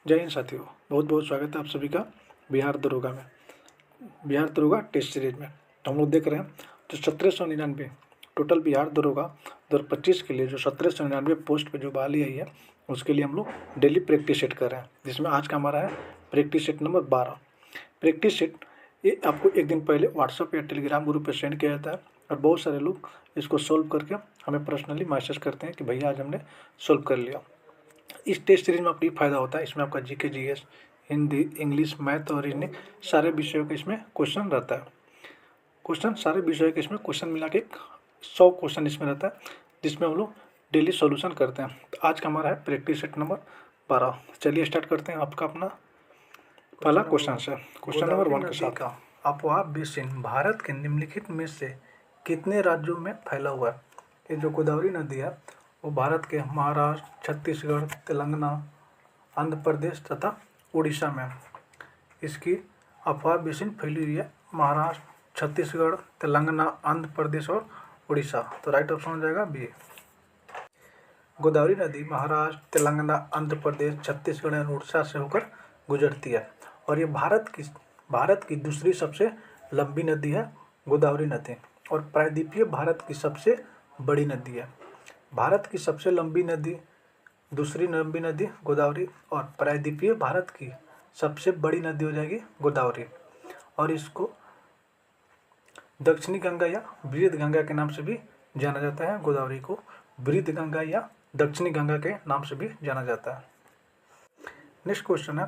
जय हिंद साथियों, बहुत बहुत स्वागत है आप सभी का बिहार दरोगा में। बिहार दरोगा टेस्ट सीरीज में तो हम लोग देख रहे हैं जो 1799 टोटल बिहार दरोगा 2025 के लिए जो 1799 पोस्ट पे जो बहाली आई है उसके लिए हम लोग डेली प्रैक्टिस सेट कर रहे हैं, जिसमें आज का हमारा है practice set number 12। Practice set ये आपको एक दिन पहले व्हाट्सअप या टेलीग्राम ग्रुप पर सेंड किया जाता है और बहुत सारे लोग इसको सोल्व करके हमें पर्सनली मैसेज करते हैं कि भैया आज हमने सोल्व कर लिया। इस टेस्ट सीरीज में आपको ये फायदा होता है, इसमें आपका GK GS Hindi English math और रीजनिंग सारे विषयों का इसमें क्वेश्चन रहता है। क्वेश्चन सारे विषयों के इसमें क्वेश्चन मिला के 100 क्वेश्चन इसमें रहता है, जिसमें हम लोग डेली सॉल्यूशन करते हैं। तो आज का हमारा है प्रैक्टिस सेट नंबर 12। चलिए स्टार्ट करते हैं आपका अपना पहला क्वेश्चन से, क्वेश्चन नंबर 1 के साथ। अफवाह बेसिन भारत के निम्नलिखित में से कितने राज्यों में फैला हुआ है? ये जो गोदावरी नदी है वो भारत के महाराष्ट्र, छत्तीसगढ़, तेलंगाना, आंध्र प्रदेश तथा उड़ीसा में इसकी अफवाह बेसिन फैली हुई है। महाराष्ट्र, छत्तीसगढ़, तेलंगाना, आंध्र प्रदेश और उड़ीसा। तो राइट ऑप्शन हो जाएगा बी। गोदावरी नदी महाराष्ट्र, तेलंगाना, आंध्र प्रदेश, छत्तीसगढ़ और उड़ीसा से होकर गुजरती है और ये भारत की दूसरी सबसे लंबी नदी है गोदावरी नदी, और प्रायद्वीपीय भारत की सबसे बड़ी नदी है। भारत की सबसे लंबी नदी, दूसरी लंबी नदी गोदावरी, और प्रायद्वीपीय भारत की सबसे बड़ी नदी हो जाएगी गोदावरी। और इसको दक्षिणी गंगा या वृहद गंगा के नाम से भी जाना जाता है। गोदावरी को वृहद गंगा या दक्षिणी गंगा के नाम से भी जाना जाता है। नेक्स्ट क्वेश्चन है,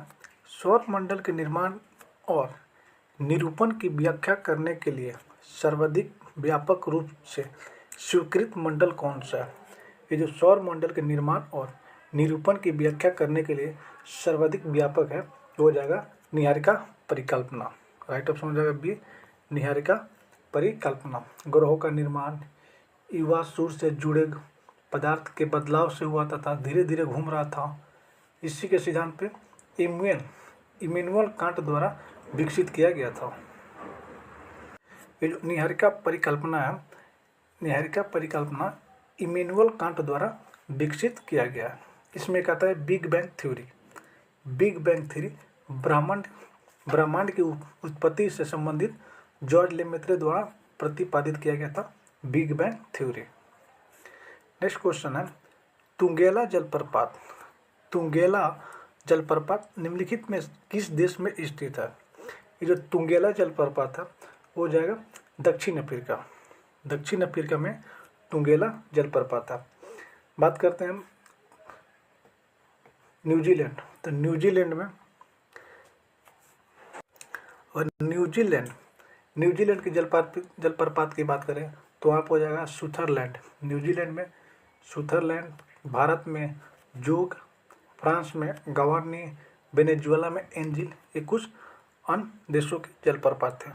सौर मंडल के निर्माण और निरूपण की व्याख्या करने के लिए सर्वाधिक व्यापक रूप से स्वीकृत मंडल कौन सा है? ये जो सौर मंडल के निर्माण और निरूपण की व्याख्या करने के लिए सर्वाधिक व्यापक है वो हो जाएगा नीहारिका परिकल्पना। राइट ऑप्शन हो जाएगा बी, नीहारिका परिकल्पना। ग्रहों का निर्माण युवा सूर्य से जुड़े पदार्थ के बदलाव से हुआ तथा धीरे धीरे घूम रहा था, इसी के सिद्धांत पे इमैनुअल कांट द्वारा विकसित किया गया था। ये जो नीहारिका परिकल्पना है, नीहारिका परिकल्पना इमैनुअल कांट द्वारा विकसित किया गया है। इसमें कहता है big bang theory. Big bang theory ब्रह्मांड की उत्पत्ति से संबंधित जॉर्ज लेमेत्रे द्वारा प्रतिपादित किया गया था big bang theory. Next question है, तुंगेला जलप्रपात। तुंगेला जलप्रपात निम्नलिखित में किस देश में स्थित है? ये जो तुंगेला जलप्रपात है वो हो जाएगा दक्षिण अफ्रीका। दक्षिण अफ्रीका में तुंगेला जलप्रपात है। बात करते हैं न्यूजीलैंड। तो न्यूजीलैंड में और न्यूजीलैंड के जलप्रपात की बात करें तो आप हो जाएगा सुथरलैंड। न्यूजीलैंड में सुथरलैंड, भारत में जोग, फ्रांस में गवार्नी, वेनेजुएला में एंजिल, ये कुछ अन्य देशों के जलप्रपात थे।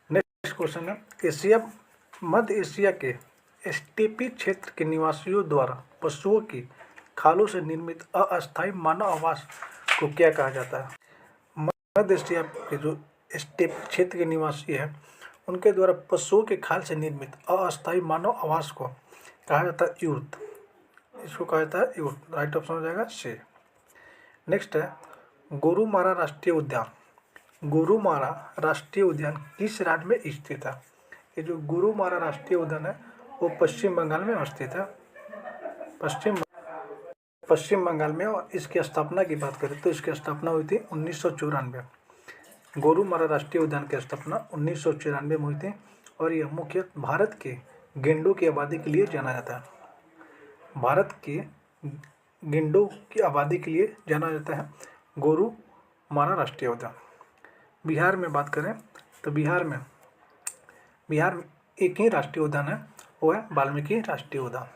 नेक्स्ट क्वेश्चन है, मध्य एशिया के स्टेपी क्षेत्र के निवासियों द्वारा पशुओं की खालों से निर्मित अस्थायी मानव आवास को क्या कहा जाता है? मध्य एशिया के जो स्टेप क्षेत्र के निवासी हैं उनके द्वारा पशुओं के खाल से निर्मित अस्थायी मानव आवास को कहा जाता है यूर्त। इसको कहा जाता है यूर्त। राइट ऑप्शन हो जाएगा सी। नेक्स्ट है, गोरुमारा राष्ट्रीय उद्यान। गोरुमारा राष्ट्रीय उद्यान किस राज्य में स्थित है? ये जो गोरुमारा राष्ट्रीय उद्यान है वो पश्चिम बंगाल में स्थित है। पश्चिम बंगाल में। और इसकी स्थापना की बात करें तो इसकी स्थापना हुई थी 1994। गोरुमारा राष्ट्रीय उद्यान की स्थापना 1994 में हुई थी और यह मुख्य भारत के गेंडों की आबादी के लिए जाना जाता है। भारत के गेंडों की आबादी के लिए जाना जाता है गोरुमारा राष्ट्रीय उद्यान। बिहार में बात करें तो बिहार में एक ही राष्ट्रीय उद्यान है, वो है वाल्मीकि राष्ट्रीय उद्यान।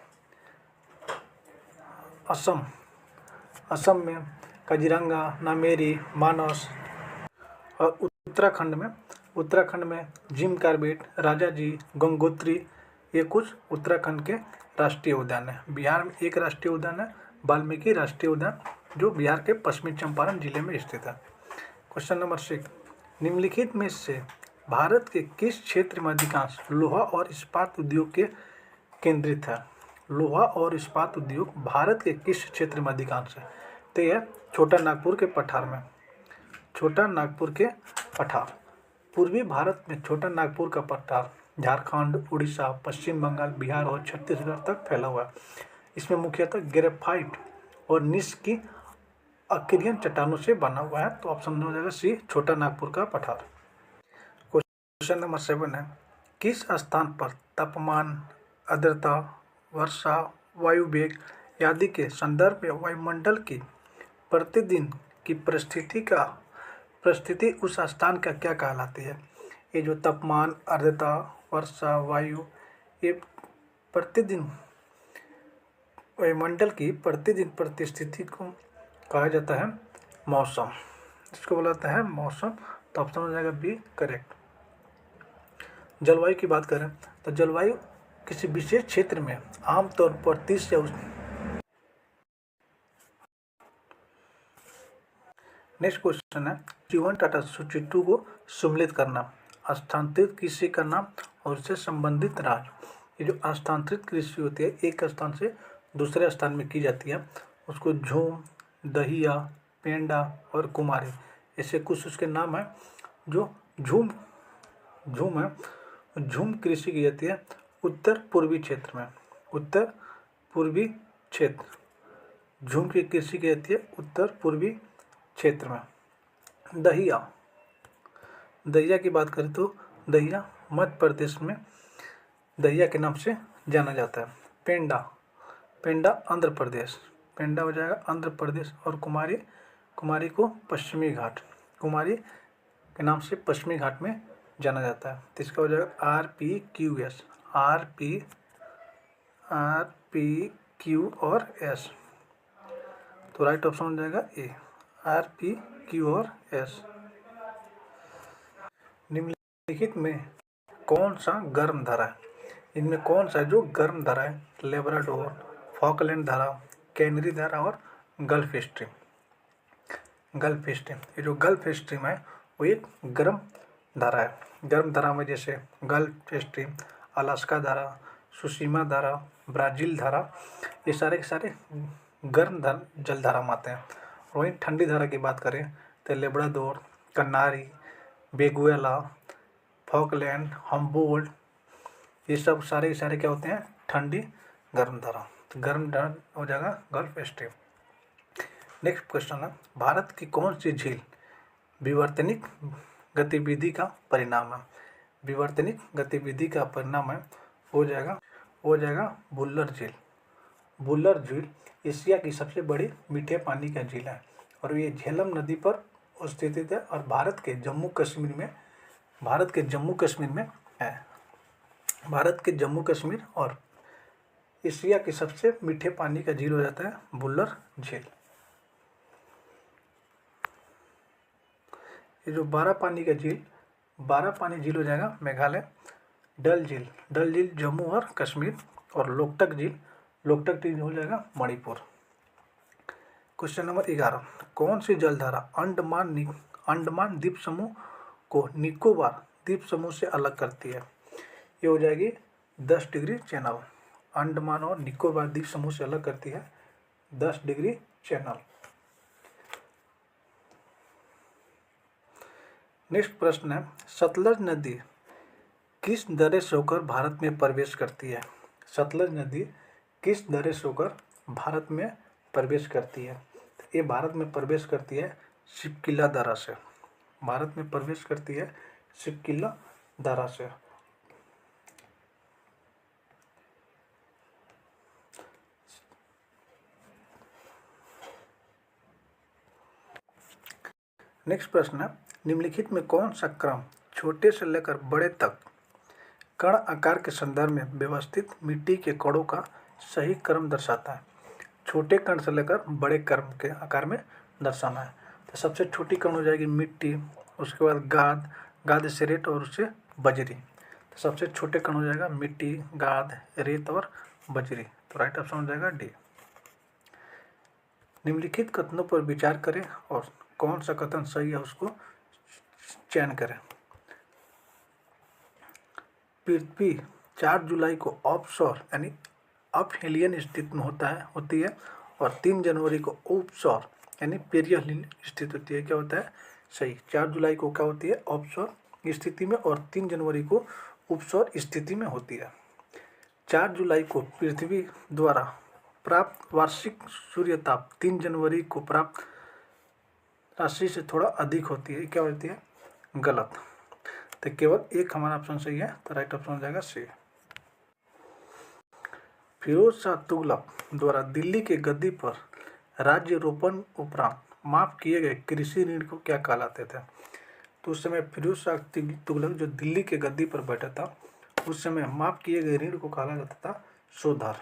असम में काजीरंगा, नामेरी, मानस। और उत्तराखंड में जिम कॉर्बेट, राजाजी, गंगोत्री, ये कुछ उत्तराखंड के राष्ट्रीय उद्यान है। बिहार में एक राष्ट्रीय उद्यान है वाल्मीकि राष्ट्रीय उद्यान, जो बिहार के पश्चिमी चंपारण जिले में स्थित है। क्वेश्चन नंबर 6, निम्नलिखित में से भारत के किस क्षेत्र में अधिकांश लोहा और इस्पात उद्योग के केंद्रित है? लोहा और इस्पात उद्योग भारत के किस क्षेत्र में अधिकांश है? तो यह छोटा नागपुर के पठार में, छोटा नागपुर के पठार। पूर्वी भारत में छोटा नागपुर का पठार झारखंड, उड़ीसा, पश्चिम बंगाल, बिहार और छत्तीसगढ़ तक फैला हुआ है। इसमें मुख्यतः ग्रेफाइट और निस की अक्रियन चट्टानों से बना हुआ है। तो ऑप्शन हो जाएगा सी, छोटा नागपुर का पठार। क्वेश्चन नंबर 7 है, किस स्थान पर तापमान, आर्द्रता, वर्षा, वायु वेग आदि के संदर्भ में वायुमंडल की प्रतिदिन की परिस्थिति उस स्थान का क्या कहलाती है? ये जो तापमान, आर्द्रता, वर्षा, वायु, ये प्रतिदिन वायुमंडल की प्रतिदिन परिस्थिति को कहा जाता है मौसम, इसको बोला जाता है मौसम। तो ऑप्शन हो जाएगा बी करेक्ट। जलवायु की बात करें तो जलवायु किसी विशेष क्षेत्र में आमतौर पर 30 या नेक्स्ट क्वेश्चन है, जीवन टाटा सूची 2 को सम्मिलित करना, स्थानांतरित कृषि करना और उससे संबंधित राज्य। ये जो स्थानांतरित कृषि होती है, एक स्थान से दूसरे स्थान में की जाती है, उसको झूम, दहिया, पेंडा और कुमारी, ऐसे कुछ उसके नाम है। जो झूम है, झूम कृषि की जाती है उत्तर पूर्वी क्षेत्र में, उत्तर पूर्वी क्षेत्र, झूम की कृषि की जाती है उत्तर पूर्वी क्षेत्र में। दहिया की बात करें तो दहिया मध्य प्रदेश में दहिया के नाम से जाना जाता है। पेंडा आंध्र प्रदेश, पेंडा हो जाएगा आंध्र प्रदेश। और कुमारी को पश्चिमी घाट, कुमारी के नाम से पश्चिमी घाट में जाना जाता है। तो इसका हो जाएगा RPQS, RPQ और S। तो राइट ऑप्शन हो जाएगा ए, RPQ और S। निम्नलिखित में कौन सा गर्म धारा है? इनमें कौन सा जो गर्म धारा है? लेब्राडोर, फॉकलैंड धारा, कैनरी धारा और गल्फ स्ट्रीम। ये जो गल्फ स्ट्रीम है वो एक गर्म धारा है। गर्म धारा में जैसे गल्फ स्ट्रीम, अलास्का धारा, सुशीमा धारा, ब्राज़ील धारा, ये सारे के सारे गर्म जल धारा में आते हैं। वहीं ठंडी धारा की बात करें तो लेब्राडोर, कनारी, वेनेजुएला, फॉकलैंड, हम्बोल्ट, ये सब सारे के सारे क्या होते हैं? ठंडी गर्म धारा। तो गर्म धारा हो जाएगा गल्फ स्ट्रीम। नेक्स्ट क्वेश्चन है, भारत की कौन सी झील विवर्तनिक गतिविधि का परिणाम है? विवर्तनिक गतिविधि का परिणाम है हो जाएगा बुल्लर झील। बुल्लर झील एशिया की सबसे बड़ी मीठे पानी का झील है और ये झेलम नदी पर स्थित है और भारत के जम्मू कश्मीर में है। भारत के जम्मू कश्मीर और एशिया की सबसे मीठे पानी का झील हो जाता है बुल्लर झील। ये जो बारह पानी झील हो जाएगा मेघालय। डल झील जम्मू और कश्मीर। और लोकटक झील हो जाएगा मणिपुर। क्वेश्चन नंबर 11, कौन सी जलधारा अंडमान द्वीप समूह को निकोबार द्वीप समूह से अलग करती है? ये हो जाएगी 10 डिग्री चैनल। अंडमान और निकोबार द्वीप समूह से अलग करती है 10 डिग्री चैनल। नेक्स्ट प्रश्न है, सतलज नदी किस दर्रे से होकर भारत में प्रवेश करती है? सतलज नदी किस दर्रे से होकर भारत में प्रवेश करती है? ये भारत में प्रवेश करती है शिपकिला दर्रा से। भारत में प्रवेश करती है शिपकिला दर्रा से। नेक्स्ट प्रश्न है, निम्नलिखित में कौन सा क्रम छोटे से लेकर बड़े तक कण आकार के संदर्भ में व्यवस्थित मिट्टी के कणों का सही क्रम दर्शाता है? छोटे कण से लेकर बड़े क्रम के आकार में दर्शाना है। तो सबसे छोटी कण हो जाएगी मिट्टी, उसके बाद गाद से रेत और उससे बजरी। तो सबसे छोटे कण हो जाएगा मिट्टी, गाद, रेत और बजरी। तो राइट ऑप्शन हो जाएगा डी। निम्नलिखित कथनों पर विचार करें और कौन सा कथन सही है उसको चयन करें। पृथ्वी 4 जुलाई को ऑफशोर यानी अपहेलियन स्थिति में होती है और 3 जनवरी को ऑफशोर यानी पेरियल स्थिति होती है। क्या होता है? सही। 4 जुलाई को क्या होती है? अपस्वर स्थिति में, और 3 जनवरी को उपस्वर स्थिति में होती है। 4 जुलाई को पृथ्वी द्वारा प्राप्त वार्षिक सूर्यताप 3 जनवरी को प्राप्त राशि से थोड़ा अधिक होती है। क्या होती है? गलत। तो केवल एक हमारा ऑप्शन सही है, तो राइट ऑप्शन हो जाएगा सी। फिरोज शाह तुगलक द्वारा दिल्ली के गद्दी पर राज्यरोपण उपरांत माफ किए गए कृषि ऋण को क्या कहलाते थे? तो उस समय फिरोज शाह तुगलक जो दिल्ली के गद्दी पर बैठा था, उस समय माफ किए गए ऋण को कहा जाता था शोधर।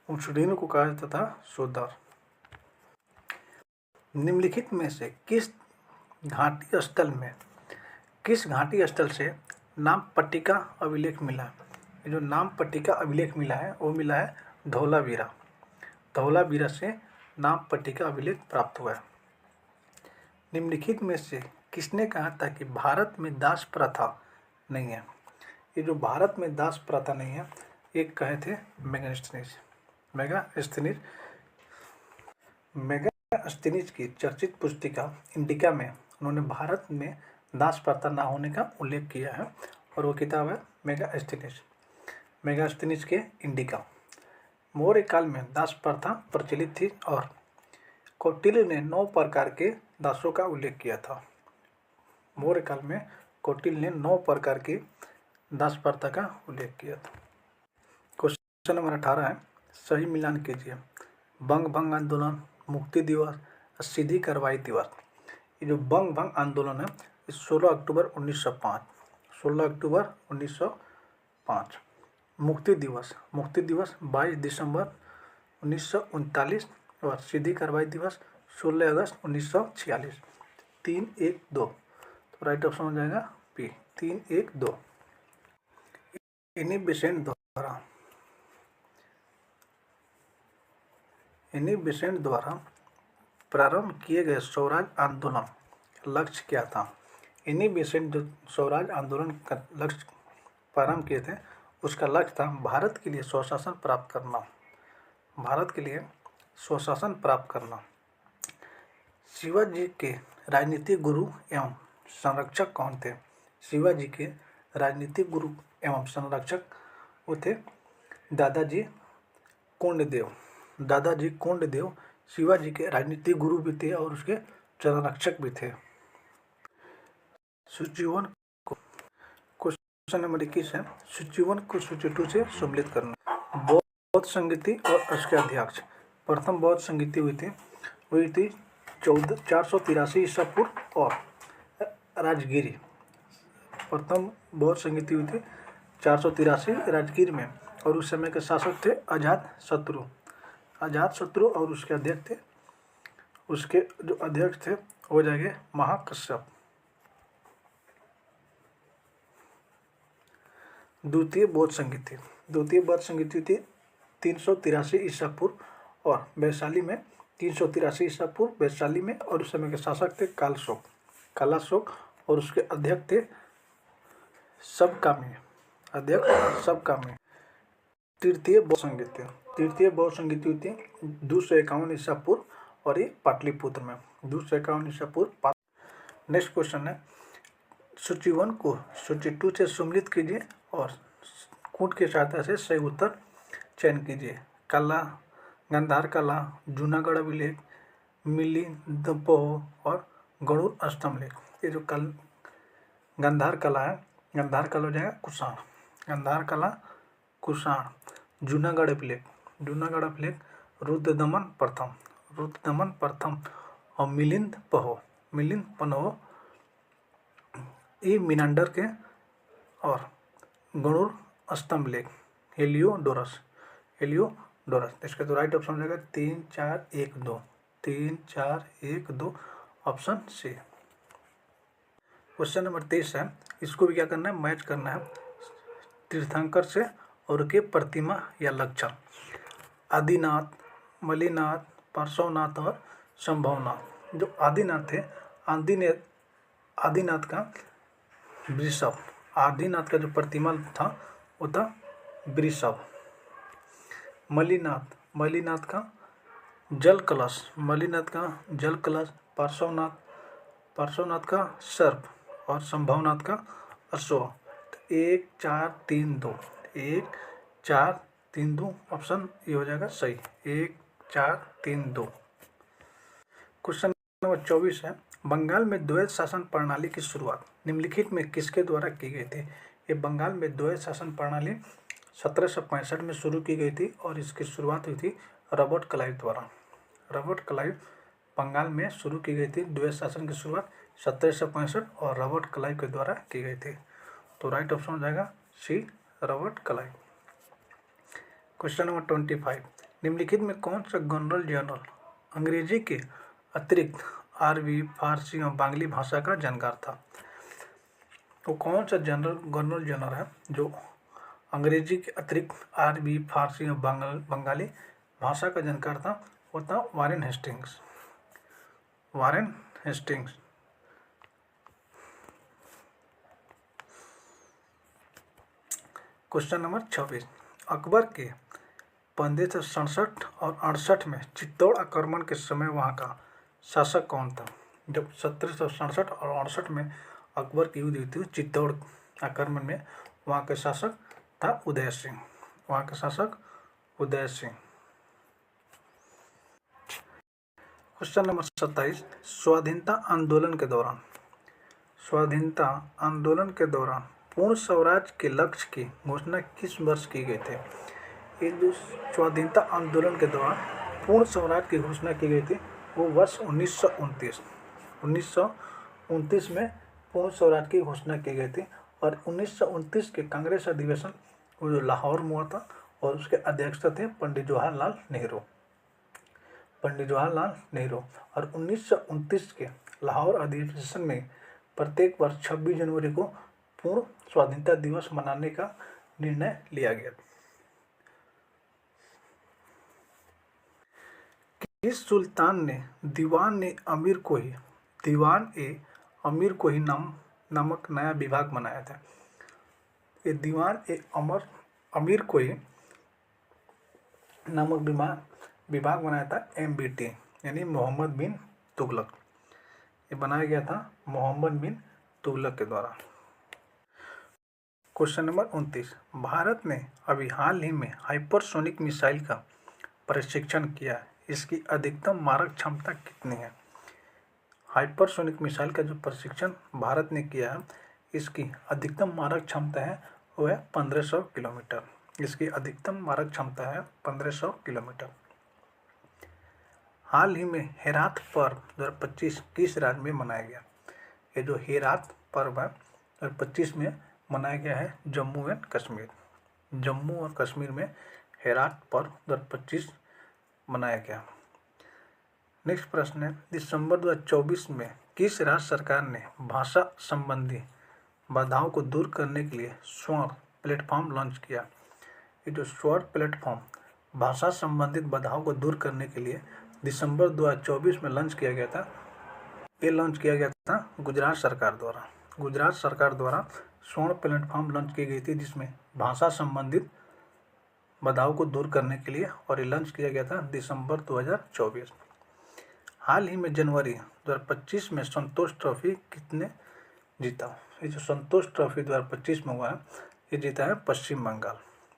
उस ऋण को कहा जाता था शोधर। निम्नलिखित में से किस घाटी स्थल से नाम पट्टिका अभिलेख मिला है? ये जो नाम पट्टिका अभिलेख मिला है वो मिला है धौलावीरा। धौलावीरा से नाम पट्टिका अभिलेख प्राप्त हुआ है। निम्नलिखित में से किसने कहा था कि भारत में दास प्रथा नहीं है? ये जो भारत में दास प्रथा नहीं है, एक कहे थे मेगास्थनीज की चर्चित पुस्तिका इंडिका में उन्होंने भारत में दास प्रथा न होने का उल्लेख किया है, और वो किताब है मेगास्थनीज के इंडिका। मौर्य काल में दास प्रथा प्रचलित थी, और कौटिल्य ने 9 प्रकार के दासों का उल्लेख किया था। मौर्य काल में कौटिल्य ने 9 प्रकार की दास प्रथा का उल्लेख किया था। क्वेश्चन नंबर 18 है, सही मिलान कीजिए। बंग भंग आंदोलन, मुक्ति दिवस, सीधी कार्रवाई दिवस। ये जो बंग भंग आंदोलन है, 16 अक्टूबर 1905। 16 अक्टूबर 1905। मुक्ति दिवस 22 दिसंबर 1939, और सीधी कार्रवाई दिवस 16 अगस्त 1946। 3-1-2, तो राइट ऑप्शन हो जाएगा पी, 3-1-2। एनी बेसेंट द्वारा प्रारंभ किए गए स्वराज आंदोलन लक्ष्य क्या था? एनी बेसेंट जो स्वराज आंदोलन का लक्ष्य प्रारंभ किए थे, उसका लक्ष्य था भारत के लिए स्वशासन प्राप्त करना। भारत के लिए स्वशासन प्राप्त करना। शिवाजी के राजनीतिक गुरु एवं संरक्षक कौन थे? शिवाजी के राजनीतिक गुरु एवं संरक्षक वो थे दादाजी कोंडदेव। दादाजी कोंडदेव शिवाजी के राजनीतिक गुरु भी थे और उसके संरक्षक भी थे। सूची 1 को क्वेश्चन नंबर 21 है, सूची 1 को सूची 2 से सम्मिलित करना। बौद्ध संगीति और उसके अध्यक्ष। प्रथम बौद्ध संगीति हुई थी 483 ईसा पूर्व और राजगिरी। प्रथम बौद्ध संगीति हुई थी 483 राजगिर में, और उस समय के शासक थे अजातशत्रु। और उसके अध्यक्ष थे, उसके जो अध्यक्ष थे हो जाएंगे महाकश्यप। द्वितीय बौद्ध संगीति थी 383 ईसा पूर्व और वैशाली में 383 ईसा पूर्व वैशाली में, और उस समय के शासक थे कालाशोक, और उसके अध्यक्ष थे सबकामी। तृतीय बौद्ध संगीति हुई थी 251 ईसा पूर्व, और ये पाटलिपुत्र में 251 ईसा पूर्व। नेक्स्ट क्वेश्चन है, सूची 1 को सूची 2 से सम्मिलित कीजिए और कूट की सहायता से सही उत्तर चयन कीजिए। कला, गांधार कला, जूनागढ़ अभिलेख, मिलिंदपोह और गरुड़ अष्टमलेख। ये जो गांधार कला है, गांधार कला हो जाएगा कुषाण। गांधार कला कुषाण। जूनागढ़ अभिलेख रुद्रदमन प्रथम और मिलिंद पन्हो ये मीनांडर के, और गरुड़ अष्टमलेख हेलियोडोरस। इसका तो राइट ऑप्शन हो जाएगा 3-4-1-2। 3-4-1-2 ऑप्शन सी। क्वेश्चन नंबर 23 है, इसको भी क्या करना है? मैच करना है तीर्थंकर से और के प्रतिमा या लक्षण। आदिनाथ, मलिनाथ, पार्श्वनाथ और संभवनाथ। जो आदिनाथ थे, आदिनाथ का वृषभ, आदिनाथ का जो प्रतिमा था वो था वृषभ। मलिनाथ का जल कलश, मलिनाथ का जल कलश, पार्श्वनाथ का सर्प और संभवनाथ का अश्व। तो 1 4 3 2, 1 4 3 2 ऑप्शन ये हो जाएगा सही, 1 4 3 2। क्वेश्चन नंबर 24 है, बंगाल में द्वैध शासन प्रणाली की शुरुआत निम्नलिखित में किसके द्वारा की गई थी। ये बंगाल में द्वैध शासन प्रणाली 1765 में शुरू की गई थी और इसकी शुरुआत हुई थी रॉबर्ट क्लाइव द्वारा। रॉबर्ट क्लाइव बंगाल में शुरू की गई थी द्वैध शासन की शुरुआत 1765 और रॉबर्ट क्लाइव के द्वारा की गई थी। तो राइट ऑप्शन हो जाएगा सी, रॉबर्ट क्लाइव। क्वेश्चन नंबर 25, निम्नलिखित में कौन सा गवर्नर जनरल अंग्रेजी के अतिरिक्त अरबी, फारसी और बांग्ली भाषा का जानकार था। तो कौन सा गवर्नर जनरल है जो अंग्रेजी के अतिरिक्त अरबी, फारसी और बंगाली भाषा का जानकार था, वो था Warren Hastings. Warren Hastings. Question number 26, Akbar के 1567 और 68 में चित्तौड़ आक्रमण के समय वहाँ का शासक कौन था। जब 1767 और 68 में अकबर की युद्ध हुई थी चित्तौड़ आक्रमण में, वहाँ के शासक था उदय सिंह। वहाँ के शासक उदय सिंह। क्वेश्चन नंबर 27, स्वाधीनता आंदोलन के दौरान पूर्ण स्वराज के लक्ष्य की घोषणा किस वर्ष की गई थी। ये जो स्वाधीनता आंदोलन के दौरान पूर्ण स्वराज की घोषणा की गई थी वो वर्ष 1929 में पूर्ण स्वराज की घोषणा की गई थी। और 1929 के कांग्रेस अधिवेशन वो जो लाहौर में हुआ था और उसके अध्यक्ष थे पंडित जवाहरलाल नेहरू। और 1929 के लाहौर अधिवेशन में प्रत्येक वर्ष 26 जनवरी को पूर्ण स्वाधीनता दिवस मनाने का निर्णय लिया गया। किस सुल्तान ने दीवान ए अमीर को ही नामक नया विभाग बनाया था। ये दीवान ए अमीर को ही नामक विभाग बनाया था MBT यानी मोहम्मद बिन तुगलक। ये बनाया गया था मोहम्मद बिन तुगलक के द्वारा। क्वेश्चन नंबर 29, भारत ने अभी हाल ही में हाइपरसोनिक मिसाइल का प्रशिक्षण किया है, इसकी अधिकतम मारक क्षमता कितनी है। हाइपरसोनिक मिसाइल का जो प्रशिक्षण भारत ने किया है, इसकी अधिकतम मारक क्षमता है वो है 1500 किलोमीटर। इसकी अधिकतम मारक क्षमता है 1500 किलोमीटर। हाल ही में हेरात पर्व 2025 किस राज्य में मनाया गया। ये जो हेरात पर्व है 2025 में मनाया गया है जम्मू एंड कश्मीर। जम्मू और कश्मीर में हेरात पर्व 2025 मनाया गया। नेक्स्ट प्रश्न है, दिसंबर 2024 में किस राज्य सरकार ने भाषा संबंधी बाधाओं को दूर करने के लिए स्वर्ण प्लेटफॉर्म लॉन्च किया। ये जो स्वर्ण प्लेटफॉर्म भाषा संबंधित बाधाओं को दूर करने के लिए दिसंबर 2024 में लॉन्च किया गया था। ये लॉन्च किया गया था गुजरात सरकार द्वारा स्वर्ण प्लेटफॉर्म लॉन्च की गई थी, जिसमें भाषा संबंधित बाधाओं को दूर करने के लिए, और ये लॉन्च किया गया था दिसंबर 2024। हाल ही में जनवरी 2025 में संतोष ट्रॉफी किसने जीता। ये जो संतोष ट्रॉफी 2025 में हुआ है, ये जीता है पश्चिम बंगाल।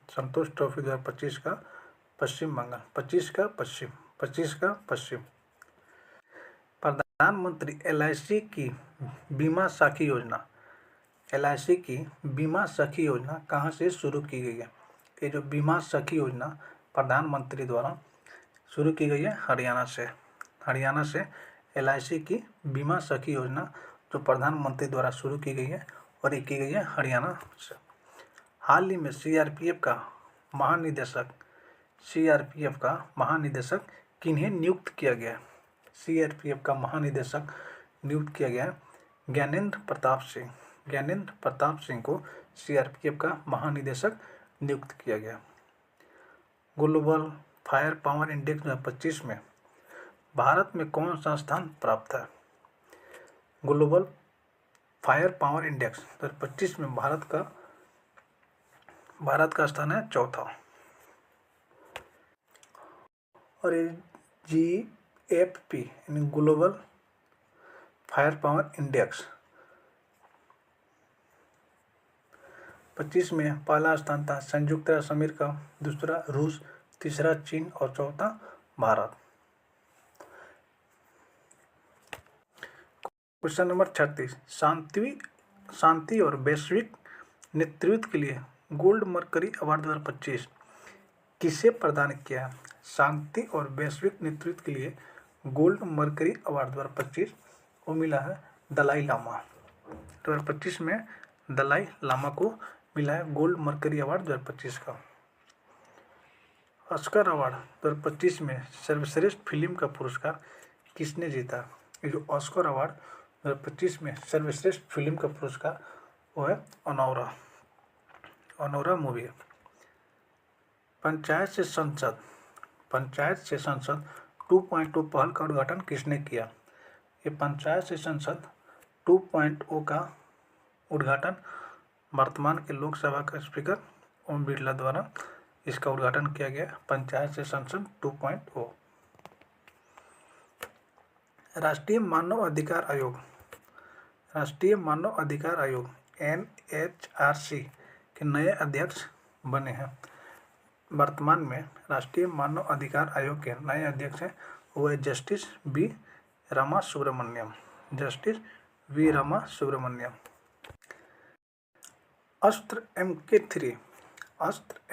संतोष ट्रॉफी 2025 का पश्चिम बंगाल, 25 का पश्चिम। प्रधानमंत्री LIC की बीमा सखी योजना कहाँ से शुरू की गई है। ये जो बीमा सखी योजना प्रधानमंत्री द्वारा शुरू की गई है हरियाणा से। LIC की बीमा सखी योजना जो प्रधानमंत्री द्वारा शुरू की गई है और ये की गई है हरियाणा से। हाल ही में CRPF का महानिदेशक किन्हें नियुक्त किया गया। CRPF का महानिदेशक नियुक्त किया गया ज्ञानेंद्र प्रताप सिंह को CRPF का महानिदेशक नियुक्त किया गया। ग्लोबल फायर पावर इंडेक्स 2025 में भारत में कौन सा स्थान प्राप्त है। ग्लोबल फायर पावर इंडेक्स 2025 में भारत का स्थान है 4था। और ये GFP यानी ग्लोबल फायर पावर इंडेक्स 25 में पहला स्थान था संयुक्त राष्ट्र अमेरिका, दूसरा रूस, तीसरा चीन और चौथा भारत। क्वेश्चन नंबर 36, शांति और वैश्विक नेतृत्व के लिए गोल्ड मरकरी अवार्ड 2025 किसे प्रदान किया है? शांति और वैश्विक नेतृत्व के लिए गोल्ड मरकरी अवार्ड 2025 को मिला है दलाई लामा। 2025 में दलाई लामा को मिला है गोल्ड मरकरी अवार्ड 2025 का। ऑस्कर अवार्ड 2025 में सर्वश्रेष्ठ फिल्म का पुरस्कार किसने जीता? ये जो ऑस्कर अवार्ड 2025 में सर्वश्रेष्ठ फिल्म का पुरस्कार वो है अनौरा मूवी। पंचायत से संसद 2.0 पहल का उद्घाटन किसने किया? ये पंचायत से संसद 2.0 का उद्घाटन वर्तमान के लोकसभा के स्पीकर ओम बिरला द्वारा इसका उद्घाटन किया गया। पंचायत से संसद 2.0। राष्ट्रीय मानव अधिकार आयोग NHRC के नए अध्यक्ष बने हैं। वर्तमान में राष्ट्रीय मानव अधिकार आयोग के नए अध्यक्ष हैं वो है जस्टिस वी रामा सुब्रमण्यम। अस्त्र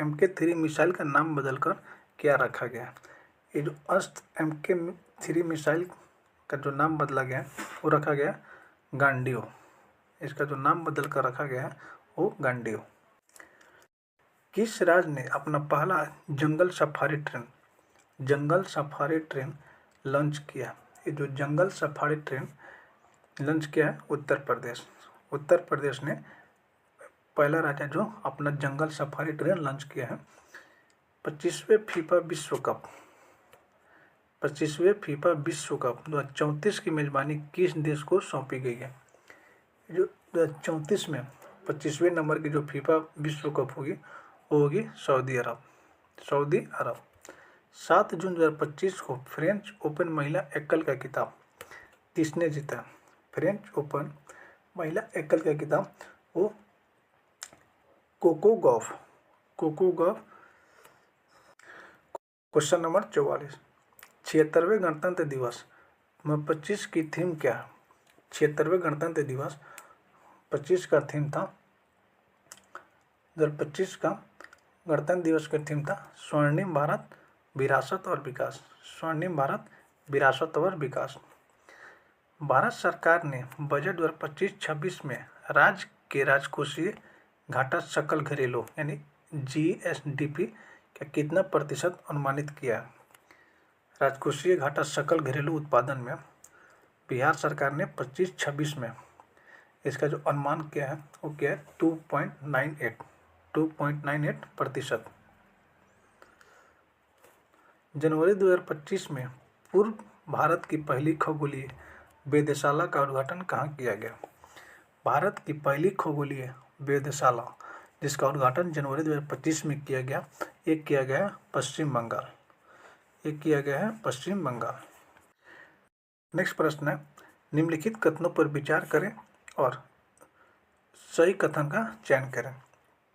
MK3 मिसाइल का नाम बदलकर क्या रखा गया? ये जो अस्त्र MK3 मिसाइल का जो नाम बदला गया वो रखा गया गांडीव। इसका जो नाम बदल कर रखा गया है वो गांडीव। किस राज्य ने अपना पहला जंगल सफारी ट्रेन लॉन्च किया? ये जो जंगल सफारी ट्रेन लॉन्च किया है उत्तर प्रदेश ने पहला राज्य जो अपना जंगल सफारी ट्रेन लॉन्च किया है। 25वें फीफा विश्व कप 2034 की मेजबानी किस देश को सौंपी गई है? जो 2034 में 25वें नंबर की जो फीफा विश्व कप होगी वो होगी सऊदी अरब। 7 जून 2025 को फ्रेंच ओपन महिला एकल का खिताब किसने जीता? फ्रेंच ओपन महिला एकल का खिताब वो कोको गॉफ। क्वेश्चन नंबर 44, 76वें गणतंत्र दिवस 25 की थीम क्या है? 76वें गणतंत्र दिवस 25 का थीम था 2025 का गणतंत्र दिवस का थीम था स्वर्णिम भारत विरासत और विकास। भारत सरकार ने बजट 2025-26 में राज्य के राजकोषीय घाटा सकल घरेलू यानी GSDP का कितना प्रतिशत अनुमानित किया? राजकोषीय घाटा सकल घरेलू उत्पादन में बिहार सरकार ने 25-26 में इसका जो अनुमान किया है वो क्या है 2.98%। जनवरी 2025 में पूर्व भारत की पहली खगोलीय वेधशाला का उद्घाटन कहाँ किया गया? भारत की पहली खगोलीय वेधशाला जिसका उद्घाटन जनवरी 2025 में किया गया ये किया गया है पश्चिम बंगाल। नेक्स्ट प्रश्न है, निम्नलिखित कथनों पर विचार करें और सही कथन का चयन करें।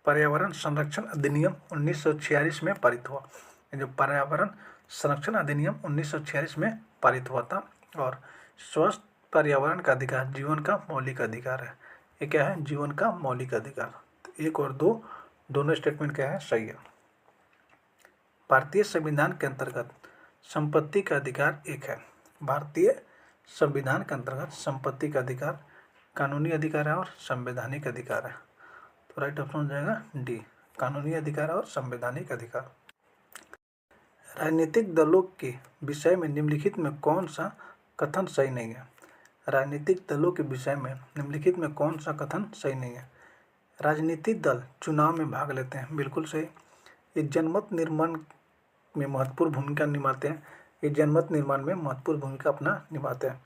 पर्यावरण संरक्षण अधिनियम 1946 में पारित हुआ। जो पर्यावरण संरक्षण अधिनियम 1946 में पारित हुआ था और स्वस्थ पर्यावरण का अधिकार जीवन का मौलिक अधिकार है। ये क्या है? जीवन का मौलिक अधिकार। तो 1 और 2 दोनों स्टेटमेंट क्या है? सही है। भारतीय संविधान के अंतर्गत संपत्ति का अधिकार एक है। भारतीय संविधान के अंतर्गत संपत्ति का अधिकार कानूनी अधिकार है और संवैधानिक अधिकार है। तो राइट ऑप्शन हो जाएगा डी, कानूनी अधिकार और संवैधानिक अधिकार। राजनीतिक दलों के विषय में निम्नलिखित में कौन सा कथन सही नहीं है? राजनीतिक दलों के विषय में निम्नलिखित में कौन सा कथन सही नहीं है? राजनीतिक दल चुनाव में भाग लेते हैं, बिल्कुल सही। ये जनमत निर्माण में महत्वपूर्ण भूमिका निभाते हैं। ये जनमत निर्माण में महत्वपूर्ण भूमिका अपना निभाते हैं।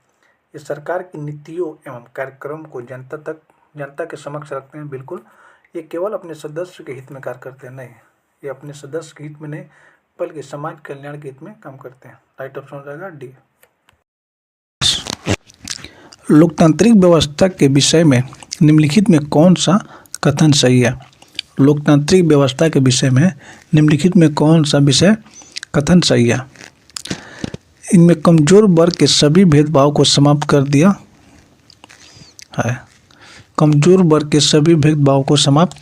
ये सरकार की नीतियों एवं कार्यक्रम को जनता के समक्ष रखते हैं, बिल्कुल। ये केवल अपने सदस्य के हित में कार्य करते हैं, नहीं, ये अपने सदस्य के हित में नहीं बल्कि समाज कल्याण के हित में काम करते हैं। राइट ऑप्शन हो जाएगा डी। लोकतांत्रिक व्यवस्था के विषय में निम्नलिखित में कौन सा कथन सही है? लोकतांत्रिक व्यवस्था के विषय में निम्नलिखित में कौन सा विषय कथन सही है? इनमें कमजोर वर्ग के सभी भेदभाव को समाप्त कर दिया है। कमजोर वर्ग के सभी भेदभाव को समाप्त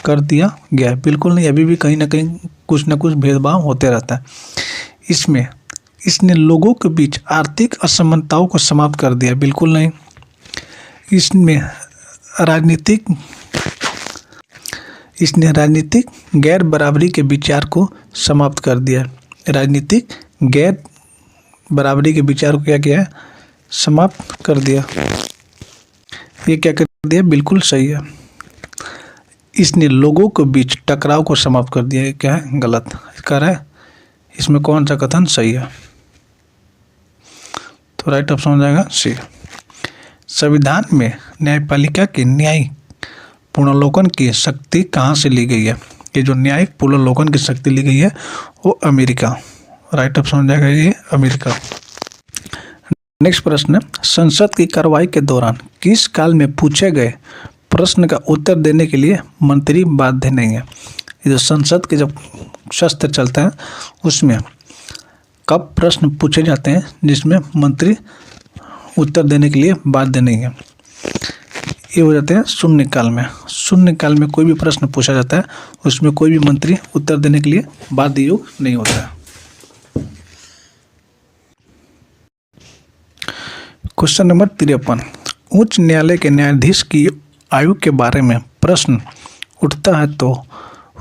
कर दिया गया है। बिल्कुल नहीं, अभी भी कहीं ना कहीं कुछ ना कुछ भेदभाव होते रहता है। इसने लोगों के बीच आर्थिक असमानताओं को समाप्त कर दिया। बिल्कुल नहीं। इसने राजनीतिक गैर बराबरी के विचार को समाप्त कर दिया। राजनीतिक गैर बराबरी के विचार को क्या किया है? समाप्त कर दिया। ये क्या कर दिया? बिल्कुल सही है। इसने लोगों के बीच टकराव को समाप्त कर दिया। ये क्या है? गलत कह रहा है। इसमें कौन सा कथन सही है? तो राइट ऑप्शन हो जाएगा सी। संविधान में न्यायपालिका के न्यायिक पुनर्लोकन की शक्ति कहाँ से ली गई है? ये जो न्यायिक पुनर्लोकन की शक्ति ली गई है वो अमेरिका। राइट ऑप्शन हो जाएगा ये अमेरिका। नेक्स्ट प्रश्न है, संसद की कार्रवाई के दौरान किस काल में पूछे गए प्रश्न का उत्तर देने के लिए मंत्री बाध्य नहीं है? ये जो संसद के जब सत्र चलता है उसमें कब प्रश्न पूछे जाते हैं जिसमें मंत्री उत्तर देने के लिए बाध्य नहीं है? ये हो जाते हैं शून्यकाल में। शून्यकाल में कोई भी प्रश्न पूछा जाता है उसमें कोई भी मंत्री उत्तर देने के लिए बाध्य योग नहीं होता है। क्वेश्चन नंबर 53, उच्च न्यायालय के न्यायाधीश की आयु के बारे में प्रश्न उठता है तो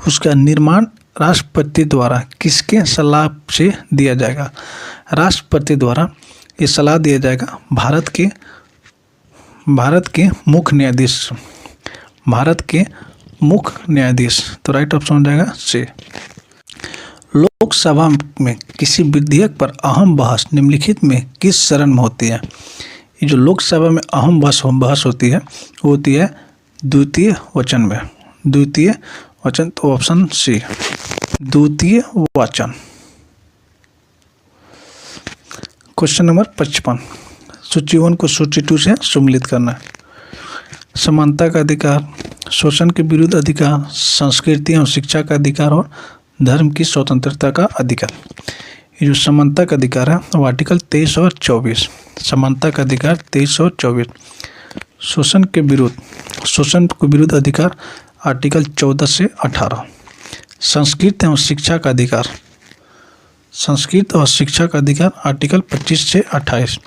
उसका निर्माण राष्ट्रपति द्वारा किसके सलाह से दिया जाएगा? राष्ट्रपति द्वारा ये सलाह दिया जाएगा भारत के मुख्य न्यायाधीश। तो राइट ऑप्शन हो जाएगा सी। लोकसभा में किसी विधेयक पर अहम बहस निम्नलिखित में किस चरण में होती है? ये जो लोकसभा में अहम बहस होती है वो होती है द्वितीय वचन में। द्वितीय वचन, तो ऑप्शन सी द्वितीय वचन। क्वेश्चन नंबर 55, सूची 1 को सूची 2 से सम्मिलित करना है। समानता का अधिकार, शोषण के विरुद्ध अधिकार, संस्कृति और शिक्षा का अधिकार और धर्म की स्वतंत्रता का अधिकार। ये जो समानता का अधिकार है वो आर्टिकल 23 और 24। समानता का अधिकार 23 और 24। शोषण के विरुद्ध अधिकार आर्टिकल 14 से 18। संस्कृत और शिक्षा का अधिकार, आर्टिकल 25 से 28।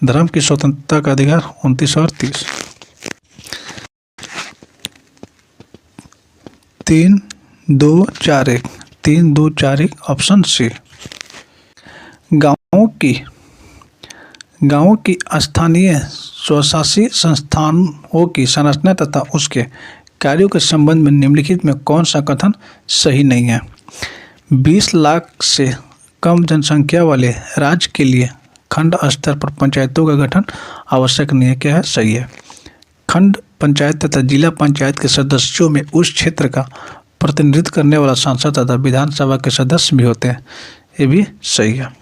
धर्म की स्वतंत्रता का अधिकार 29 और 30। 3, 2, 4, 1। 3, 2, 4, 1 ऑप्शन सी। गाँवों की स्थानीय स्वशासी संस्थानों की संरचना तथा उसके कार्यों के संबंध में निम्नलिखित में कौन सा कथन सही नहीं है? 20 लाख से कम जनसंख्या वाले राज्य के लिए खंड स्तर पर पंचायतों का गठन आवश्यक नहीं है। क्या है? सही है। खंड पंचायत तथा जिला पंचायत के सदस्यों में उस क्षेत्र का प्रतिनिधित्व करने वाला सांसद तथा विधानसभा के सदस्य भी होते हैं। ये भी सही है।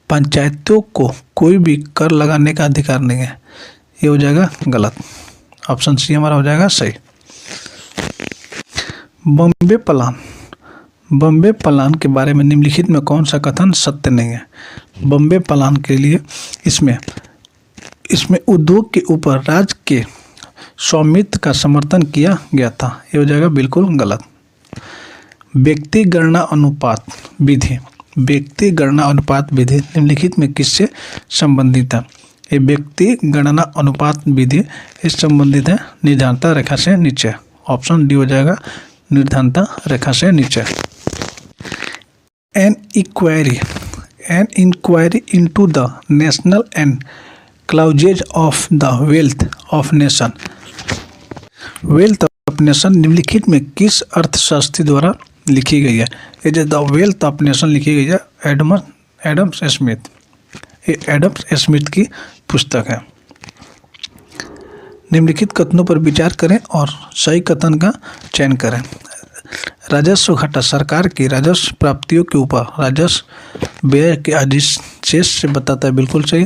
पंचायतों को कोई भी कर लगाने का अधिकार नहीं है। ये हो जाएगा गलत। ऑप्शन सी हमारा हो जाएगा सही। बॉम्बे प्लान के बारे में निम्नलिखित में कौन सा कथन सत्य नहीं है? बॉम्बे प्लान के लिए इसमें उद्योग के ऊपर राज्य के स्वामित्व का समर्थन किया गया था। ये हो जाएगा बिल्कुल गलत। व्यक्ति गणना अनुपात विधि निम्नलिखित में किससे संबंधित है? ये व्यक्ति गणना अनुपात विधि इस संबंधित है निर्धारिता रेखा से नीचे। ऑप्शन डी हो जाएगा निर्धारिता रेखा से नीचे। An inquiry into the national and causes of the wealth of nation निम्नलिखित में किस अर्थशास्त्री द्वारा लिखी गई है? ये जो द वेल्थ ऑफ नेशन लिखी गई है एडम्स स्मिथ। ये एडम्स स्मिथ की पुस्तक है। निम्नलिखित कथनों पर विचार करें और सही कथन का चयन करें। राजस्व घाटा सरकार की राजस्व प्राप्तियों के ऊपर राजस्व व्यय के अधिशेष से बताता है, बिल्कुल सही।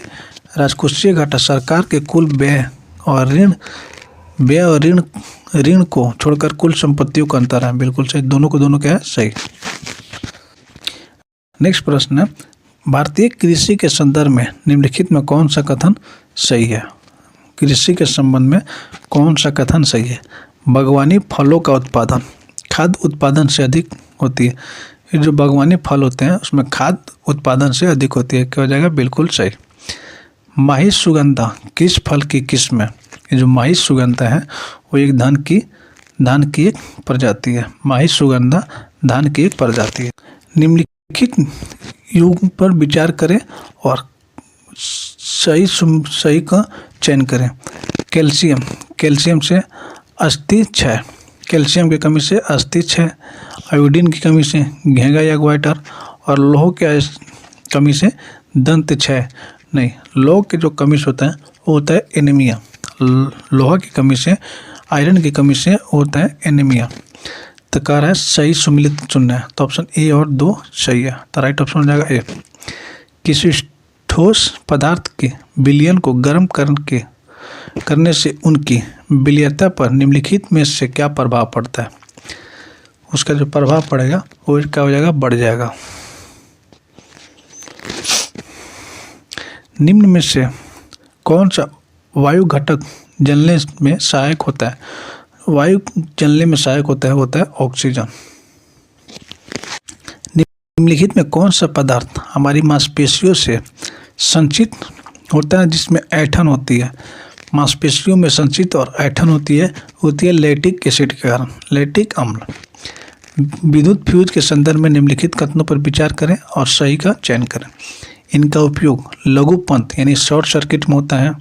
राजकोषीय घाटा सरकार के कुल व्यय और ऋण को छोड़कर कुल संपत्तियों का अंतर है, बिल्कुल सही। दोनों को दोनों क्या है, सही। नेक्स्ट प्रश्न है, भारतीय कृषि के संदर्भ में निम्नलिखित में कौन सा कथन सही है? कृषि के संबंध में कौन सा कथन सही है? बागवानी फलों का उत्पादन खाद्य उत्पादन से अधिक होती है। ये जो बागवानी फल होते हैं उसमें खाद्य उत्पादन से अधिक होती है, क्या हो जाएगा, बिल्कुल सही। माही सुगंधा किस फल की किस्म है? ये जो माही सुगंधा है वो एक धान की एक प्रजाति है। माही सुगंधा धान की एक प्रजाति है। निम्नलिखित युग पर विचार करें और सही का चयन करें। कैल्शियम से अस्थि क्षय, कैल्शियम की कमी से अस्थि क्षय, आयोडीन की कमी से घेंगा या ग्वाइटर, और लौह के कमी से दंत क्षय। नहीं, लौह के जो कमी से होता है वो होता है एनीमिया। लोहा की कमी से, आयरन की कमी से होता है एनीमिया। तो कह रहा है सही सुमिलित चुनना है, तो ऑप्शन ए और 2 सही है, तो राइट ऑप्शन हो जाएगा ए। किसी ठोस पदार्थ के विलयन को गर्म करने से उनकी विलयनता पर निम्नलिखित में से क्या प्रभाव पड़ता है? उसका जो प्रभाव पड़ेगा वो क्या हो जाएगा, बढ़ जाएगा। निम्न में से कौन सा वायु घटक जलने में सहायक होता है? वायु जलने में सहायक होता है ऑक्सीजन। निम्नलिखित में कौन सा पदार्थ हमारी मांसपेशियों से संचित होता है जिसमें ऐंठन होती है? मांसपेशियों में संचित और ऐंठन होती है लैक्टिक एसिड के कारण, लैक्टिक अम्ल। विद्युत फ्यूज के संदर्भ में निम्नलिखित कथनों पर विचार करें और सही का चयन करें। इनका उपयोग लघुपंथ यानी शॉर्ट सर्किट में होता है।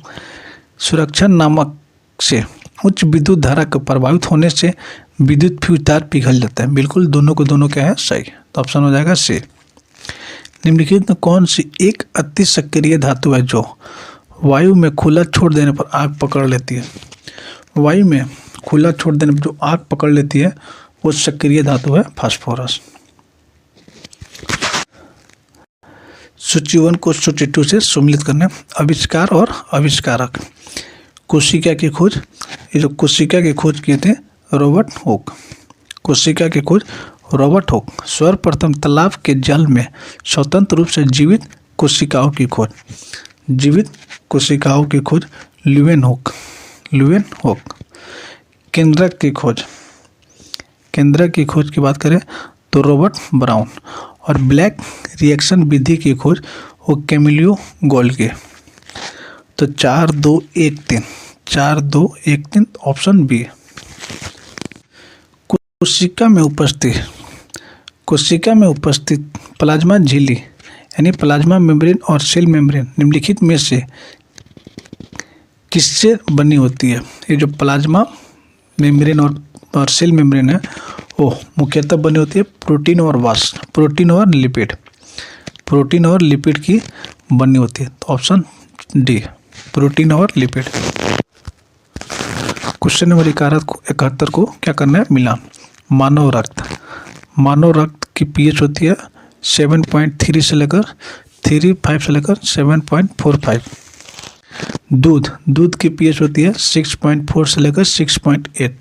सुरक्षा नामक से उच्च विद्युत धारा के प्रभावित होने से विद्युत फ्यूज तार पिघल जाता है, बिल्कुल दोनों को दोनों क्या है, सही। तो ऑप्शन हो जाएगा सी। निम्नलिखित में कौन सी एक अति सक्रिय धातु है जो वायु में खुला छोड़ देने पर आग पकड़ लेती है? वायु में खुला छोड़ देने पर जो आग पकड़ लेती है वो सक्रिय धातु है फास्फोरस। सूची 1 को सूची 2 से सम्मिलित करना। आविष्कार और आविष्कारक। कोशिका की खोज, ये जो कोशिका की खोज किए थे रॉबर्ट हुक। कोशिका की खोज रॉबर्ट हुक। सर्वप्रथम तालाब के जल में स्वतंत्र रूप से जीवित कोशिकाओं की खोज, जीवित कोशिकाओं की खोज ल्यूवेन हुक। केंद्रक की खोज, केंद्रक की खोज की बात करें तो रॉबर्ट ब्राउन। और ब्लैक रिएक्शन विधि की खोज वो कैमिलियो गोल्गी। तो 4 2 1 3 ऑप्शन बी। कोशिका में उपस्थित प्लाज्मा झिल्ली यानी प्लाज्मा मेम्ब्रेन और सेल मेम्ब्रेन निम्नलिखित में से किससे बनी होती है? ये जो प्लाज्मा मेम्ब्रेन और सेल मेम्ब्रेन है वो मुख्यतः बनी होती है प्रोटीन और लिपिड की बनी होती है। तो ऑप्शन डी, प्रोटीन और लिपिड। क्वेश्चन नंबर 71 को क्या करना है, मिलान। मानव रक्त की पीएच होती है 7.3 से लेकर 3.5 से लेकर 7.45। दूध की पीएच होती है 6.4 से लेकर 6.8।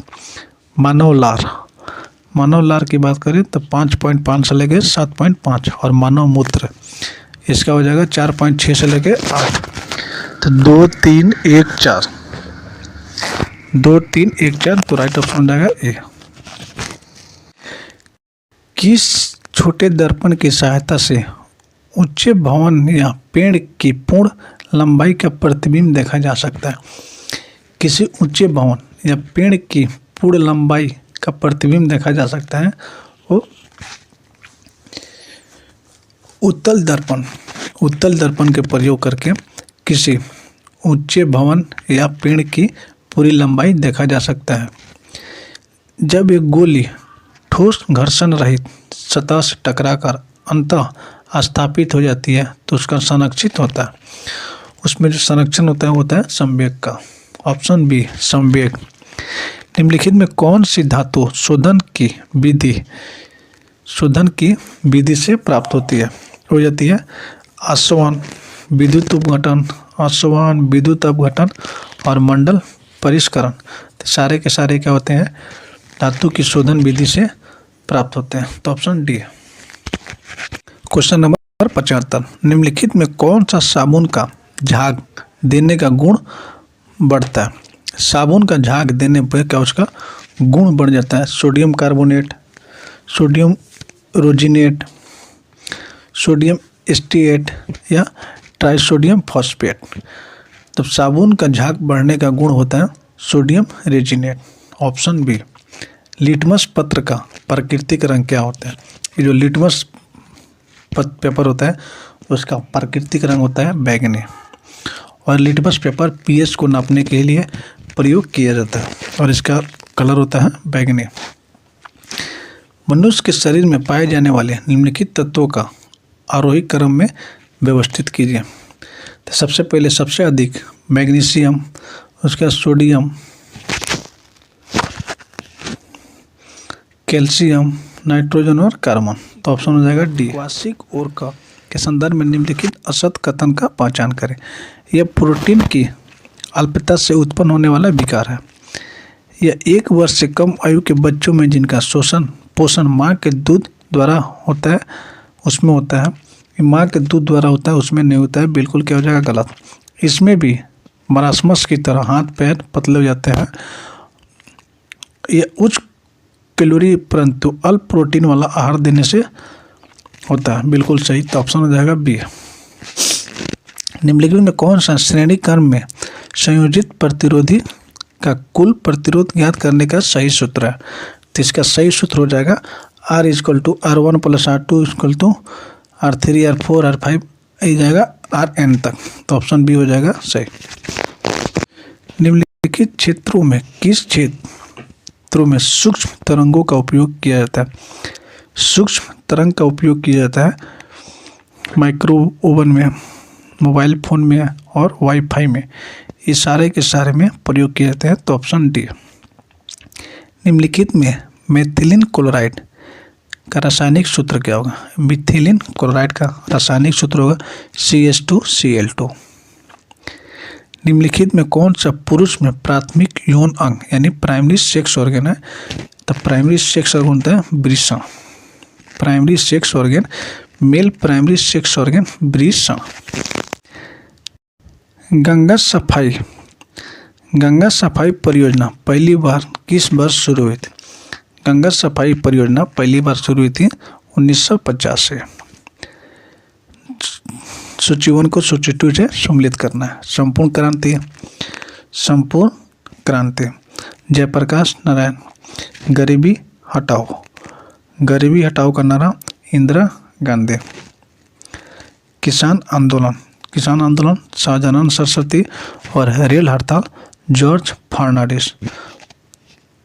मानव लार की बात करें तो 5.5 से लेकर 7.5। और मानव मूत्र इसका हो जाएगा 4.6 से लेकर 8। तो 2 3 1 4 तो राइट ऑप्शन हो जाएगा ए। किस छोटे दर्पण की सहायता से ऊंचे भवन या पेड़ की पूर्ण लंबाई का प्रतिबिंब देखा जा सकता है? किसी ऊंचे भवन या पेड़ की पूर्ण लंबाई का प्रतिबिंब देखा जा सकता है वो उत्तल दर्पण के प्रयोग करके किसी ऊंचे भवन या पेड़ की पूरी लंबाई देखा जा सकता है। जब एक गोली ठोस घर्षण रहित सतह से टकराकर अंततः स्थापित हो जाती है तो उसका संरक्षित होता है, उसमें जो संरक्षण होता है संवेग का। ऑप्शन बी, संवेग। निम्नलिखित में कौन सी धातु शोधन की विधि शोधन की विधि से प्राप्त होती है? हो जाती है आसवन, विद्युत अपघटन, आसवन, विद्युत अपघटन और मंडल परिष्करण। तो सारे के सारे क्या होते हैं? धातु की शोधन विधि से प्राप्त होते हैं। तो ऑप्शन डी है। क्वेश्चन नंबर 75, निम्नलिखित में कौन सा साबुन का झाग देने का गुण बढ़ता है? साबुन का झाग देने पर क्या उसका गुण बढ़ जाता है? सोडियम कार्बोनेट, सोडियम रोजिनेट, सोडियम एस्टिएट या ट्राइसोडियम फॉस्फेट। तो साबुन का झाग बढ़ने का गुण होता है sodium resinate. Option B. Litmus पत्र का प्राकृतिक रंग क्या होता है? ये जो लिटमस पेपर होता है उसका प्राकृतिक रंग होता है बैंगनी, और लिटमस पेपर पीएच को नापने के लिए प्रयोग किया जाता है और इसका कलर होता है बैंगनी। मनुष्य के शरीर में पाए जाने वाले निम्नलिखित तत्वों का आरोही क्रम में व्यवस्थित कीजिए। तो सबसे पहले सबसे अधिक मैग्नीशियम, उसके बाद सोडियम, कैल्शियम, नाइट्रोजन और कार्बन। तो ऑप्शन हो जाएगा डी। वार्षिक ओरका के संदर्भ में निम्नलिखित असत कथन का पहचान करें। यह प्रोटीन की अल्पता से उत्पन्न होने वाला विकार है। यह 1 वर्ष से कम आयु के बच्चों में जिनका पोषण माँ के दूध द्वारा होता है उसमें होता है, माँ के दूध द्वारा होता है उसमें नहीं होता है। बिल्कुल क्या हो जाएगा? गलत। इसमें भी मरासमस की तरह हाथ पैर पतले हो जाते हैं। यह उच्च कैलोरी परंतु अल्प प्रोटीन वाला आहार देने से होता है। बिल्कुल सही। तो ऑप्शन हो जाएगा बी। निम्नलिखित में कौन सा श्रेणी क्रम में संयोजित प्रतिरोधी का कुल प्रतिरोध ज्ञात करने का सही सूत्र है? तो इसका सही सूत्र हो जाएगा R = R1 + R2 = R3 R4 R5 ये जाएगा Rn तक। तो ऑप्शन बी हो जाएगा सही। निम्नलिखित क्षेत्रों में किस क्षेत्रों में सूक्ष्म तरंगों का उपयोग किया जाता है? सूक्ष्म तरंग का उपयोग किया जाता है माइक्रो ओवन में, मोबाइल फ़ोन में और वाईफाई में। ये सारे के सारे में प्रयोग किए जाते हैं। तो ऑप्शन डी। निम्नलिखित में मेथिलीन क्लोराइड का रासायनिक सूत्र क्या होगा? मिथिलीन क्लोराइड का रासायनिक सूत्र होगा CH2Cl2। निम्नलिखित में कौन सा पुरुष में प्राथमिक यौन अंग यानी प्राइमरी सेक्स ऑर्गन है? तो प्राइमरी सेक्स ऑर्गन होता है वृषण। Primary sex organ, male primary sex organ वृषण। गंगा सफाई परियोजना पहली बार किस वर्ष शुरू हुई थी? गंगा सफाई परियोजना पहली बार शुरू हुई थी 1950 से। सूची 1 को सूची 2 से सम्मिलित करना है। संपूर्ण क्रांति, जयप्रकाश नारायण। गरीबी हटाओ का नारा इंदिरा गांधी। किसान आंदोलन शाहजानंद सरस्वती। और रेल हड़ताल जॉर्ज फर्नांडिस।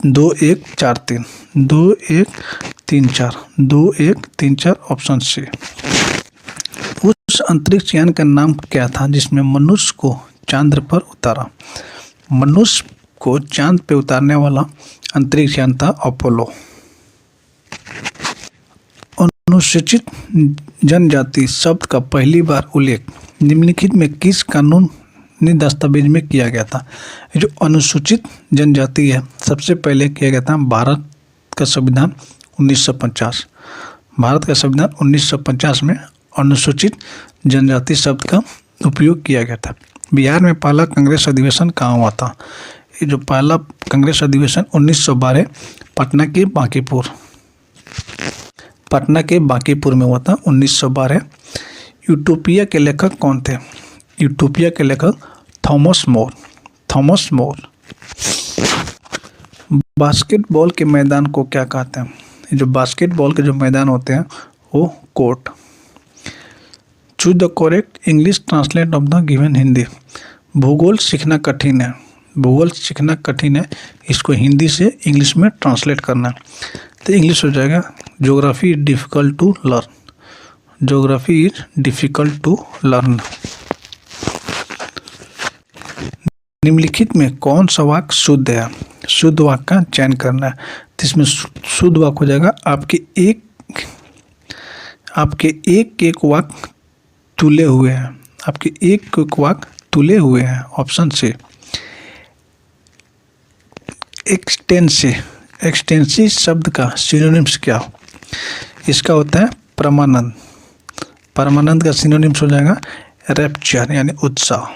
2134 option C. उस अंतरिक्ष यान का नाम क्या था जिसमें मनुष्य को चांद पर उतारा? मनुष्य को चांद पे उतारने वाला अंतरिक्ष यान था अपोलो। अनुसूचित जनजाति शब्द का पहली बार उल्लेख निम्नलिखित में किस कानूनी दस्तावेज में किया गया था? जो अनुसूचित जनजाति है सबसे पहले किया गया था भारत का संविधान 1950। भारत का संविधान 1950 में अनुसूचित जनजाति शब्द का उपयोग किया गया था। बिहार में पहला कांग्रेस अधिवेशन कहाँ हुआ था? ये जो पहला कांग्रेस अधिवेशन 1912 पटना के बांकीपुर में हुआ था 1912। यूटोपिया के लेखक कौन थे? यूटोपिया के लेखक थॉमस मोर। बास्केटबॉल के मैदान को क्या कहते हैं? जो बास्केटबॉल के जो मैदान होते हैं वो court. Choose the correct English translate of the given Hindi. भूगोल सीखना कठिन है, इसको हिंदी से इंग्लिश में ट्रांसलेट करना है। तो इंग्लिश हो जाएगा geography is difficult to learn. निम्नलिखित में कौन सा वाक्य शुद्ध है? शुद्ध वाक्य का चयन करना है। तो इसमें शुद्ध वाक्य हो जाएगा आपके एक आपके एक एक वाक्य तुले हुए हैं, आपके एक एक वाक्य तुले हुए हैं। ऑप्शन से एक्सटेंसिव शब्द का सिनोनिम्स क्या? इसका होता है परमानंद। परमानंद का सिनोनिम्स हो जाएगा रैप्चर यानी उत्साह।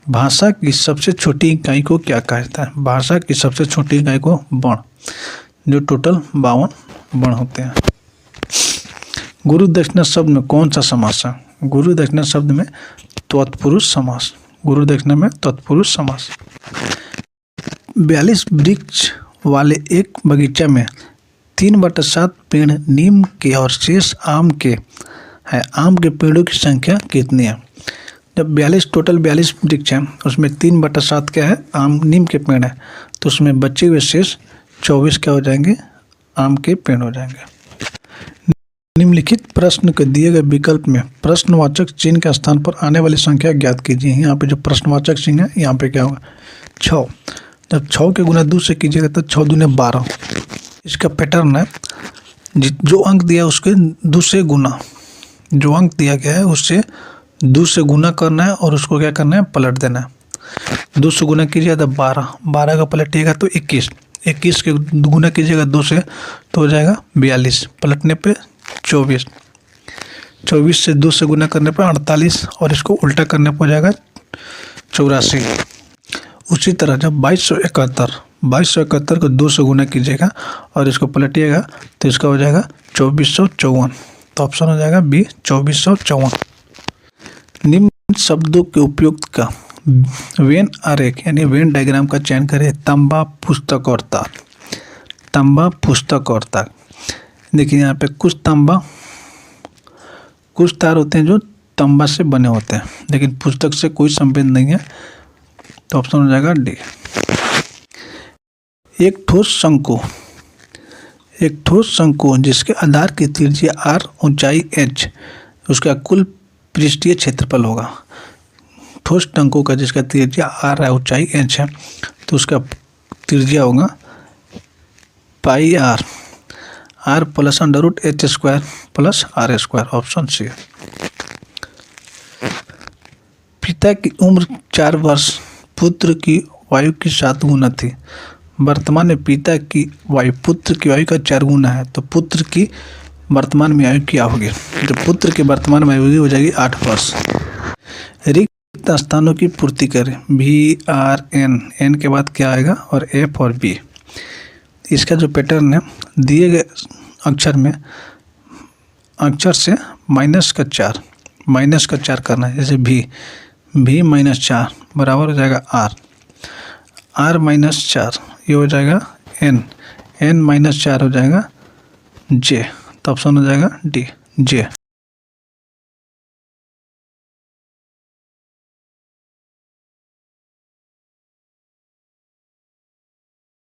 भाषा की सबसे छोटी इकाई को क्या कहा जाता है? भाषा की सबसे छोटी इकाई को वर्ण, जो टोटल 52 वर्ण होते हैं। गुरु दक्षिणा शब्द में कौन सा समास है? गुरु दक्षिणा शब्द में तत्पुरुष समास। गुरु दक्षिणा में तत्पुरुष समास। 42 वृक्ष वाले एक बगीचा में 3/7 पेड़ नीम के और शेष आम के है। आम के पेड़ों की संख्या कितनी है? जब 42 वृक्ष हैं उसमें 3/7 क्या है? आम नीम के पेड़ है, तो उसमें बचे हुए शेष 24 क्या हो जाएंगे? आम के पेड़ हो जाएंगे। निम्नलिखित प्रश्न के दिए गए विकल्प में प्रश्नवाचक चिन्ह के स्थान पर आने वाली संख्या ज्ञात कीजिए। यहाँ पे जो प्रश्नवाचक चिन्ह है यहाँ पे क्या होगा? 6। जब 6 के गुना 2 से कीजिएगा तो 6 दूने 12। इसका पैटर्न है जो अंक दिया है उसके 2 से गुना, जो अंक दिया गया है उससे 2 से गुना करना है और उसको क्या करना है? पलट देना है। 2 से गुना कीजिएगा तो 12, 12 का पलटिएगा तो 21, 21 के गुना कीजिएगा 2 से तो हो जाएगा 42, पलटने पे 24, 24 से 2 से गुना करने पर 48 और इसको उल्टा करने पर हो जाएगा 84। उसी तरह जब 2271 को 2 से गुना कीजिएगा और इसको पलटिएगा तो इसका हो जाएगा 2454। तो ऑप्शन हो जाएगा बी 2454। निम्न शब्दों के उपयुक्त का वेन आरेख यानी वेन डायग्राम का चयन करें। तांबा, पुस्तक और तार। तांबा, पुस्तक और तार। देखिए यहाँ पे कुछ तांबा, कुछ तार होते हैं जो तांबा से बने होते हैं, लेकिन पुस्तक से कोई संबंध नहीं है, तो ऑप्शन हो जाएगा डी। एक ठोस शंकु जिसके आधार की त्रिज्या r, ऊंचाई h, उसका कुल पृष्ठीय क्षेत्रफल होगा। ठोस शंकु का जिसका त्रिज्या r है, ऊंचाई h है, तो उसका त्रिज्या होगा pi r plus √h² plus r²। Option C. पिता की उम्र 4 वर्ष पुत्र की वायु की 7 गुना थी। वर्तमान में पिता की वायु पुत्र की वायु का 4 गुना है, तो पुत्र की वर्तमान में आयु क्या होगी? तो पुत्र की वर्तमान में आयु हो जाएगी 8 वर्ष। रिक्त स्थानों की पूर्ति करें। VRN, N के बाद क्या आएगा और F और B। इसका जो पैटर्न है दिए गए अक्षर में अक्षर से -4 करना है। जैसे V -4 बराबर हो जाएगा R -4 ये हो जाएगा N -4 हो जाएगा J। तो ऑप्शन हो जाएगा डी J।